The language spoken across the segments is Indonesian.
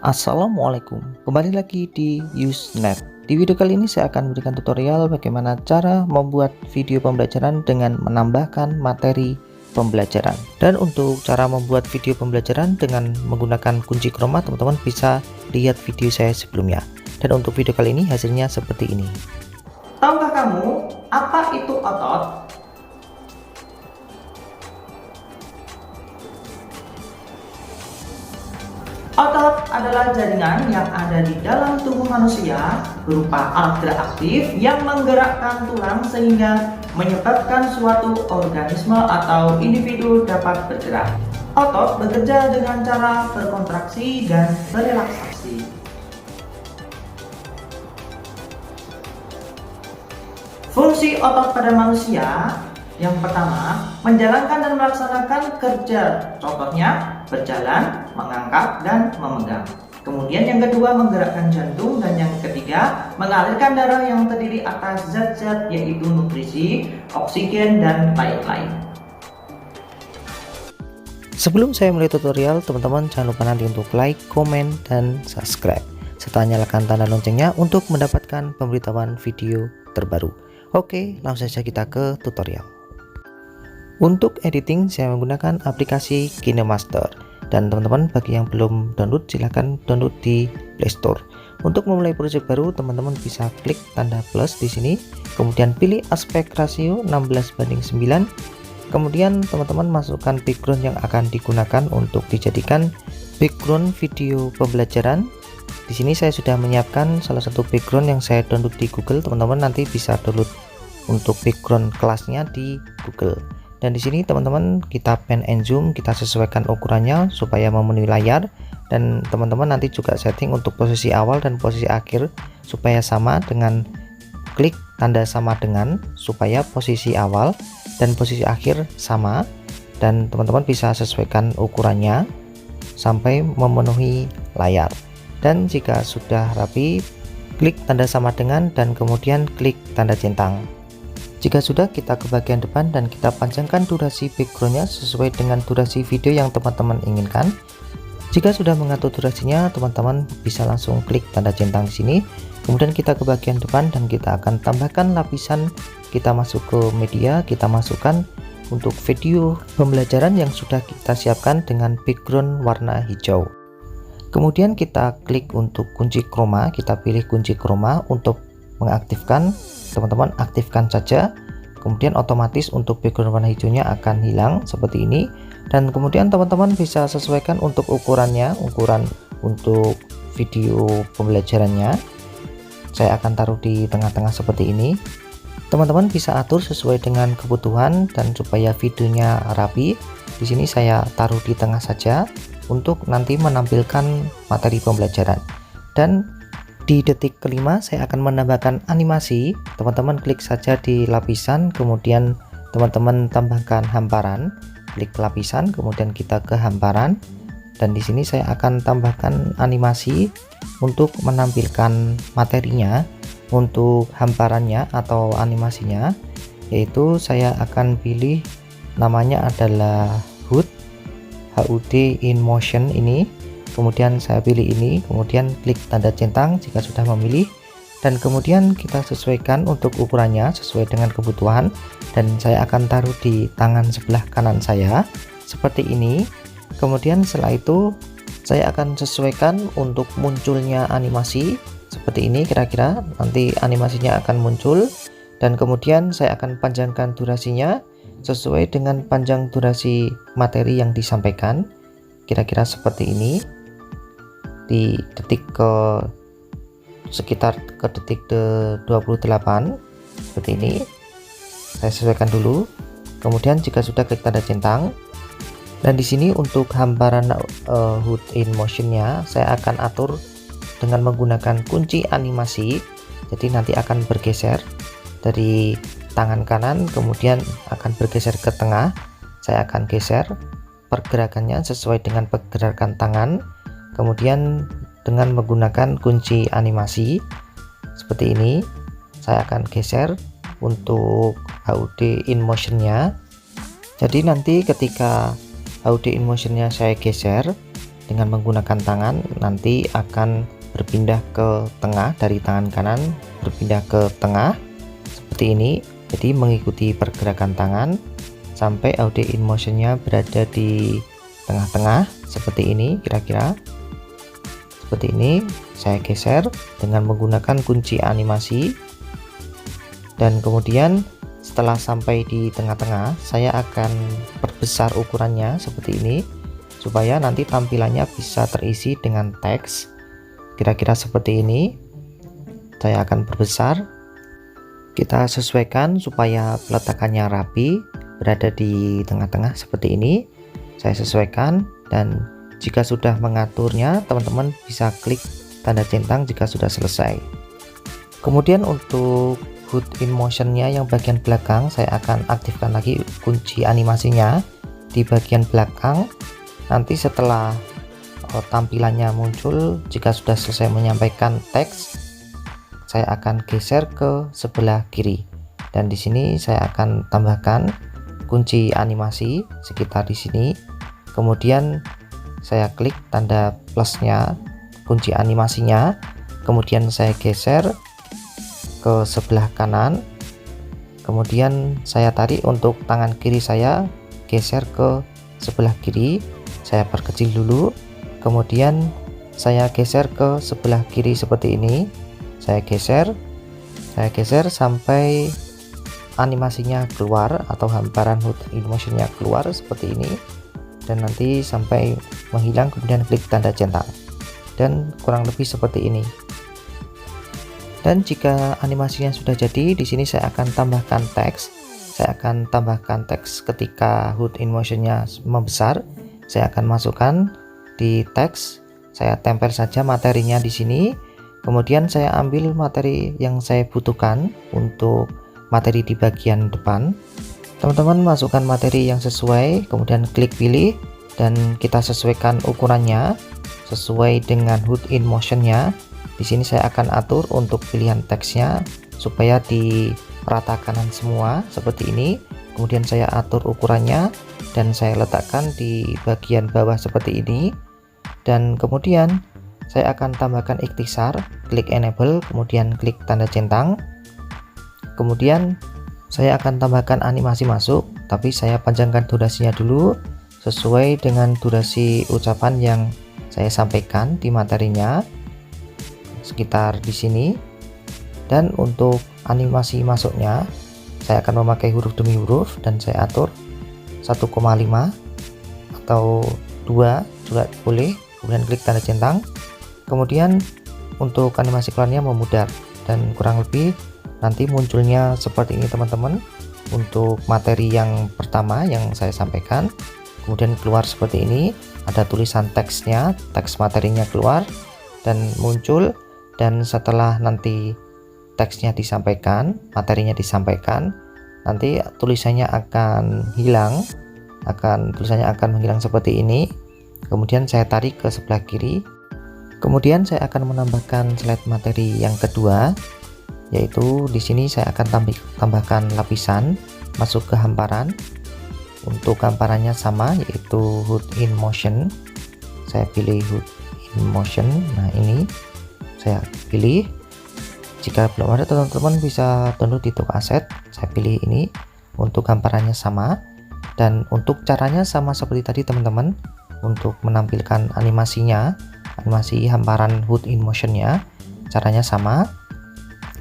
Assalamualaikum, kembali lagi di Usenet. Di video kali ini saya akan memberikan tutorial bagaimana cara membuat video pembelajaran dengan menambahkan materi pembelajaran. Dan untuk cara membuat video pembelajaran dengan menggunakan kunci Chroma, teman-teman bisa lihat video saya sebelumnya. Dan untuk video kali ini hasilnya seperti ini. Tahukah kamu apa itu otot? Otot adalah jaringan yang ada di dalam tubuh manusia berupa alat gerak aktif yang menggerakkan tulang sehingga menyebabkan suatu organisme atau individu dapat bergerak. Otot bekerja dengan cara berkontraksi dan berelaksasi. Fungsi otot pada manusia yang pertama, menjalankan dan melaksanakan kerja, contohnya berjalan, mengangkat, dan memegang. Kemudian yang kedua, menggerakkan jantung, dan yang ketiga, mengalirkan darah yang terdiri atas zat-zat yaitu nutrisi, oksigen, dan lain-lain. Sebelum saya mulai tutorial, teman-teman jangan lupa nanti untuk like, komen, dan subscribe, serta nyalakan tanda loncengnya untuk mendapatkan pemberitahuan video terbaru. Oke, langsung saja kita ke tutorial. Untuk editing saya menggunakan aplikasi KineMaster, dan teman-teman bagi yang belum download silahkan download di Play Store. Untuk memulai proyek baru, teman-teman bisa klik tanda plus di sini, kemudian pilih aspek rasio 16:9. Kemudian teman-teman masukkan background yang akan digunakan untuk dijadikan background video pembelajaran. Di sini saya sudah menyiapkan salah satu background yang saya download di Google. Teman-teman nanti bisa download untuk background kelasnya di Google. Dan di sini teman-teman kita pan and zoom, kita sesuaikan ukurannya supaya memenuhi layar, dan teman-teman nanti juga setting untuk posisi awal dan posisi akhir supaya sama dengan klik tanda sama dengan, supaya posisi awal dan posisi akhir sama, dan teman-teman bisa sesuaikan ukurannya sampai memenuhi layar. Dan jika sudah rapi, klik tanda sama dengan dan kemudian klik tanda centang. Jika sudah, kita ke bagian depan dan kita panjangkan durasi backgroundnya sesuai dengan durasi video yang teman-teman inginkan. Jika sudah mengatur durasinya, teman-teman bisa langsung klik tanda centang di sini. Kemudian kita ke bagian depan dan kita akan tambahkan lapisan. Kita masuk ke media, kita masukkan untuk video pembelajaran yang sudah kita siapkan dengan background warna hijau. Kemudian kita klik untuk kunci Chroma, kita pilih kunci Chroma untuk mengaktifkan. Teman-teman aktifkan saja, kemudian otomatis untuk background warna hijaunya akan hilang seperti ini. Dan kemudian teman-teman bisa sesuaikan untuk ukurannya, ukuran untuk video pembelajarannya saya akan taruh di tengah-tengah seperti ini. Teman-teman bisa atur sesuai dengan kebutuhan dan supaya videonya rapi. Di sini saya taruh di tengah saja untuk nanti menampilkan materi pembelajaran. Dan di detik kelima saya akan menambahkan animasi. Teman-teman klik saja di lapisan, kemudian teman-teman tambahkan hamparan, klik lapisan, kemudian kita ke hamparan, dan di sini saya akan tambahkan animasi untuk menampilkan materinya. Untuk hamparannya atau animasinya, yaitu saya akan pilih namanya adalah HUD in motion ini. Kemudian saya pilih ini, kemudian klik tanda centang jika sudah memilih, dan kemudian kita sesuaikan untuk ukurannya sesuai dengan kebutuhan, dan saya akan taruh di tangan sebelah kanan saya seperti ini. Kemudian setelah itu saya akan sesuaikan untuk munculnya animasi seperti ini, kira-kira nanti animasinya akan muncul, dan kemudian saya akan panjangkan durasinya sesuai dengan panjang durasi materi yang disampaikan, kira-kira seperti ini. Di detik ke sekitar ke detik ke 28 seperti ini saya sesuaikan dulu. Kemudian jika sudah klik tanda centang, dan di sini untuk hamparan HUD in motionnya saya akan atur dengan menggunakan kunci animasi. Jadi nanti akan bergeser dari tangan kanan kemudian akan bergeser ke tengah. Saya akan geser pergerakannya sesuai dengan pergerakan tangan, kemudian dengan menggunakan kunci animasi seperti ini saya akan geser untuk HUD in motionnya. Jadi nanti ketika HUD in motionnya saya geser, dengan menggunakan tangan nanti akan berpindah ke tengah, dari tangan kanan berpindah ke tengah seperti ini. Jadi mengikuti pergerakan tangan sampai audio in motionnya berada di tengah-tengah seperti ini, kira-kira seperti ini. Saya geser dengan menggunakan kunci animasi, dan kemudian setelah sampai di tengah-tengah saya akan perbesar ukurannya seperti ini supaya nanti tampilannya bisa terisi dengan teks, kira-kira seperti ini. Saya akan perbesar. Kita sesuaikan supaya peletakannya rapi, berada di tengah-tengah seperti ini. Saya sesuaikan, dan jika sudah mengaturnya teman-teman bisa klik tanda centang jika sudah selesai. Kemudian untuk hood in motionnya yang bagian belakang saya akan aktifkan lagi kunci animasinya di bagian belakang. Nanti setelah tampilannya muncul, jika sudah selesai menyampaikan teks, saya akan geser ke sebelah kiri, dan di sini saya akan tambahkan kunci animasi sekitar di sini. Kemudian saya klik tanda plusnya, kunci animasinya, kemudian saya geser ke sebelah kanan, kemudian saya tarik untuk tangan kiri, saya geser ke sebelah kiri, saya perkecil dulu, kemudian saya geser ke sebelah kiri seperti ini. Saya geser sampai animasinya keluar atau hamparan hood in motionnya keluar seperti ini, dan nanti sampai menghilang, kemudian klik tanda centang, dan kurang lebih seperti ini. Dan jika animasinya sudah jadi, di sini saya akan tambahkan teks. Saya akan tambahkan teks ketika hood in motionnya membesar. Saya akan masukkan di teks, saya tempel saja materinya di sini. Kemudian saya ambil materi yang saya butuhkan untuk materi di bagian depan. Teman-teman masukkan materi yang sesuai, kemudian klik pilih, dan kita sesuaikan ukurannya sesuai dengan hood in motionnya. Di sini saya akan atur untuk pilihan teksnya supaya di rata kanan semua seperti ini. Kemudian saya atur ukurannya dan saya letakkan di bagian bawah seperti ini. Dan kemudian saya akan tambahkan ikhtisar, klik enable, kemudian klik tanda centang. Kemudian saya akan tambahkan animasi masuk, tapi saya panjangkan durasinya dulu sesuai dengan durasi ucapan yang saya sampaikan di materinya, sekitar di sini. Dan untuk animasi masuknya saya akan memakai huruf demi huruf, dan saya atur 1,5 atau 2 juga boleh, kemudian klik tanda centang. Kemudian untuk animasi keluarnya memudar, dan kurang lebih nanti munculnya seperti ini teman-teman. Untuk materi yang pertama yang saya sampaikan, kemudian keluar seperti ini, ada tulisan teksnya, teks materinya keluar dan muncul. Dan setelah nanti teksnya disampaikan, materinya disampaikan, nanti tulisannya akan hilang, tulisannya akan menghilang seperti ini. Kemudian saya tarik ke sebelah kiri. Kemudian saya akan menambahkan slide materi yang kedua, yaitu di sini saya akan tambahkan lapisan masuk ke hamparan. Untuk hamparannya sama, yaitu hood in motion. Saya pilih hood in motion. Nah, ini saya pilih. Jika belum ada, teman-teman bisa download di toko aset. Saya pilih ini. Untuk hamparannya sama, dan untuk caranya sama seperti tadi teman-teman. Untuk menampilkan animasinya, animasi hamparan hood in motionnya, caranya sama.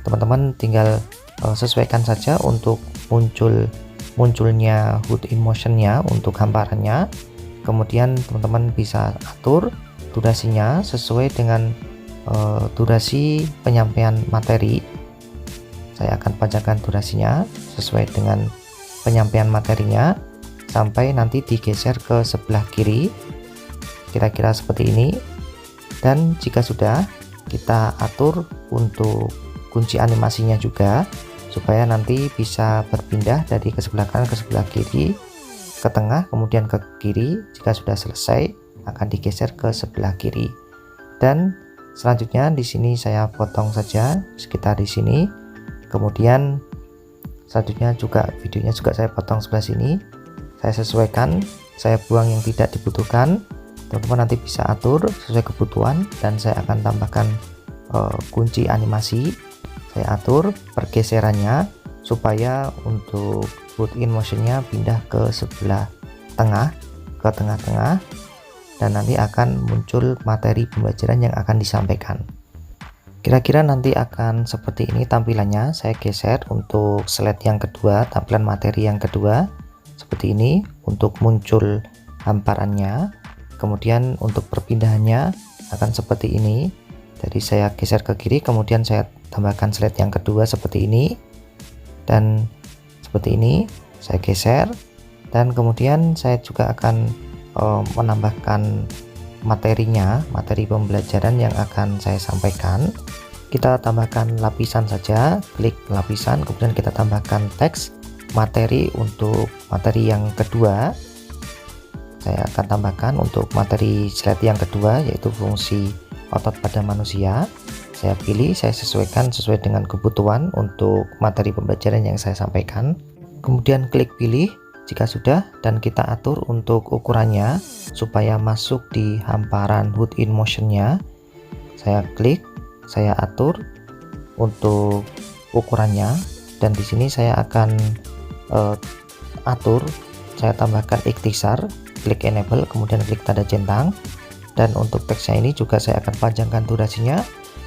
Teman-teman tinggal sesuaikan saja untuk munculnya hood in motionnya untuk hamparannya. Kemudian teman-teman bisa atur durasinya sesuai dengan durasi penyampaian materi. Saya akan panjangkan durasinya sesuai dengan penyampaian materinya sampai nanti digeser ke sebelah kiri, kira-kira seperti ini. Dan jika sudah, kita atur untuk kunci animasinya juga supaya nanti bisa berpindah dari ke sebelah kanan ke sebelah kiri, ke tengah, kemudian ke kiri. Jika sudah selesai, akan digeser ke sebelah kiri. Dan selanjutnya di sini saya potong saja sekitar di sini. Kemudian selanjutnya juga videonya juga saya potong sebelah sini. Saya sesuaikan, saya buang yang tidak dibutuhkan. teman-teman nanti bisa atur sesuai kebutuhan, dan saya akan tambahkan kunci animasi. Saya atur pergeserannya supaya untuk put in motionnya pindah ke sebelah tengah, ke tengah-tengah, dan nanti akan muncul materi pembelajaran yang akan disampaikan. Kira-kira nanti akan seperti ini tampilannya. Saya geser untuk slide yang kedua, tampilan materi yang kedua seperti ini untuk muncul hamparannya. Kemudian untuk perpindahannya akan seperti ini. Jadi saya geser ke kiri, kemudian saya tambahkan slide yang kedua seperti ini, dan seperti ini saya geser, dan kemudian saya juga akan menambahkan materinya, materi pembelajaran yang akan saya sampaikan. Kita tambahkan lapisan saja, klik lapisan, kemudian kita tambahkan teks materi. Untuk materi yang kedua saya akan tambahkan untuk materi slide yang kedua, yaitu fungsi otot pada manusia. Saya pilih, saya sesuaikan sesuai dengan kebutuhan untuk materi pembelajaran yang saya sampaikan. Kemudian klik pilih jika sudah, dan kita atur untuk ukurannya supaya masuk di hamparan hood in motionnya. Saya klik, saya atur untuk ukurannya, dan di sini saya akan atur, saya tambahkan ikhtisar, klik enable, kemudian klik tanda centang. Dan untuk teksnya ini juga saya akan panjangkan durasinya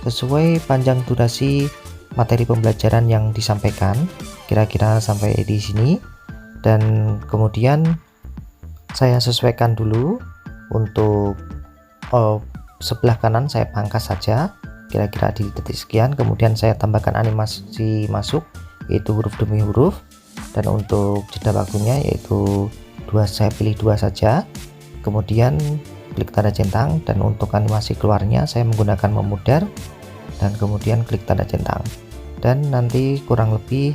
sesuai panjang durasi materi pembelajaran yang disampaikan, kira-kira sampai di sini. Dan kemudian saya sesuaikan dulu untuk sebelah kanan, saya pangkas saja kira-kira di detik sekian. Kemudian saya tambahkan animasi masuk, yaitu huruf demi huruf, dan untuk jeda waktunya yaitu 2, saya pilih 2 saja. Kemudian klik tanda centang, dan untuk animasi keluarnya saya menggunakan memudar, dan kemudian klik tanda centang. Dan nanti kurang lebih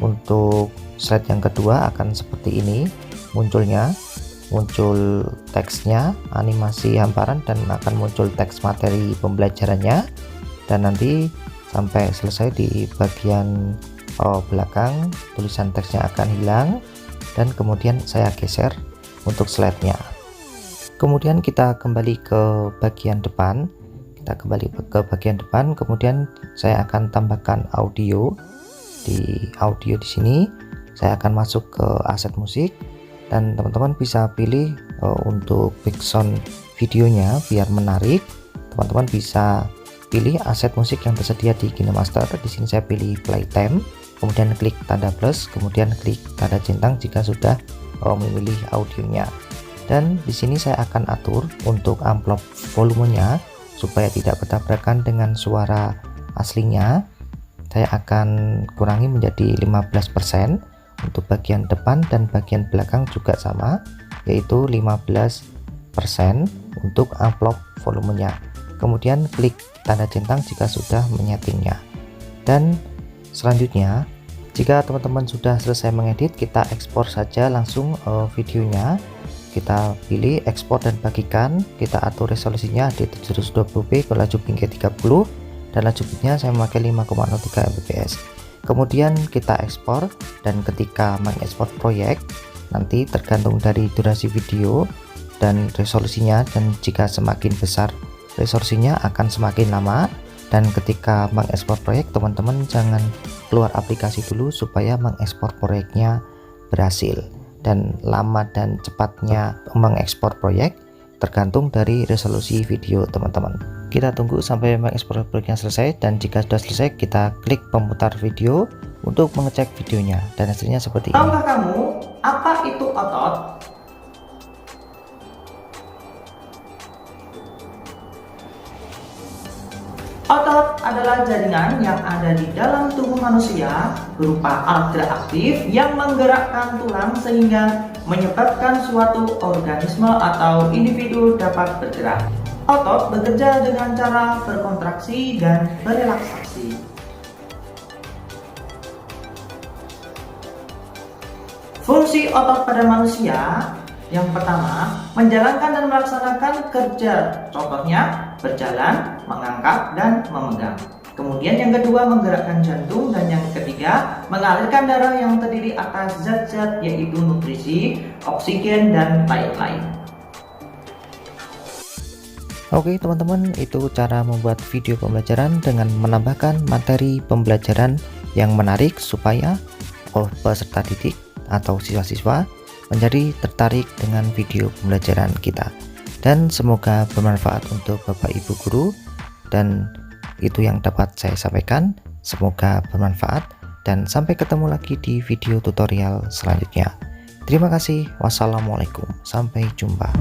untuk slide yang kedua akan seperti ini munculnya, muncul teksnya, animasi hamparan, dan akan muncul teks materi pembelajarannya. Dan nanti sampai selesai di bagian belakang tulisan teksnya akan hilang, dan kemudian saya geser untuk slide-nya. Kemudian kita kembali ke bagian depan, kemudian saya akan tambahkan audio. Di audio di sini saya akan masuk ke aset musik, dan teman-teman bisa pilih untuk background videonya biar menarik. Teman-teman bisa pilih aset musik yang tersedia di KineMaster. Di sini saya pilih playtime, kemudian klik tanda plus, kemudian klik tanda centang jika sudah memilih audionya. Dan di sini saya akan atur untuk amplop volumenya supaya tidak bertabrakan dengan suara aslinya. Saya akan kurangi menjadi 15%. Untuk bagian depan dan bagian belakang juga sama, yaitu 15% untuk amplop volumenya. Kemudian klik tanda centang jika sudah menyetingnya. Dan selanjutnya, jika teman-teman sudah selesai mengedit, kita ekspor saja langsung videonya. Kita pilih ekspor dan bagikan, kita atur resolusinya di 720p, laju pinggir 30, dan laju bitnya saya memakai 5,03 mbps. Kemudian kita ekspor, dan ketika mengekspor proyek nanti tergantung dari durasi video dan resolusinya, dan jika semakin besar resolusinya akan semakin lama. Dan ketika mengekspor proyek, teman-teman jangan keluar aplikasi dulu supaya mengekspor proyeknya berhasil. Dan lama dan cepatnya mengekspor proyek tergantung dari resolusi video teman-teman. Kita tunggu sampai mengekspor proyeknya selesai, dan jika sudah selesai kita klik pemutar video untuk mengecek videonya, dan hasilnya seperti ini. Tahukah kamu apa itu otot? Otot adalah jaringan yang ada di dalam tubuh manusia berupa alat gerak aktif yang menggerakkan tulang sehingga menyebabkan suatu organisme atau individu dapat bergerak. Otot bekerja dengan cara berkontraksi dan berelaksasi. Fungsi otot pada manusia yang pertama, menjalankan dan melaksanakan kerja, contohnya berjalan, mengangkat, dan memegang. Kemudian yang kedua, menggerakkan jantung, dan yang ketiga, mengalirkan darah yang terdiri atas zat-zat yaitu nutrisi, oksigen, dan lain-lain. Oke teman-teman, itu cara membuat video pembelajaran dengan menambahkan materi pembelajaran yang menarik supaya peserta didik atau siswa-siswa menjadi tertarik dengan video pembelajaran kita. Dan semoga bermanfaat untuk Bapak Ibu guru, dan itu yang dapat saya sampaikan. Semoga bermanfaat dan sampai ketemu lagi di video tutorial selanjutnya. Terima kasih. Wassalamualaikum. Sampai jumpa.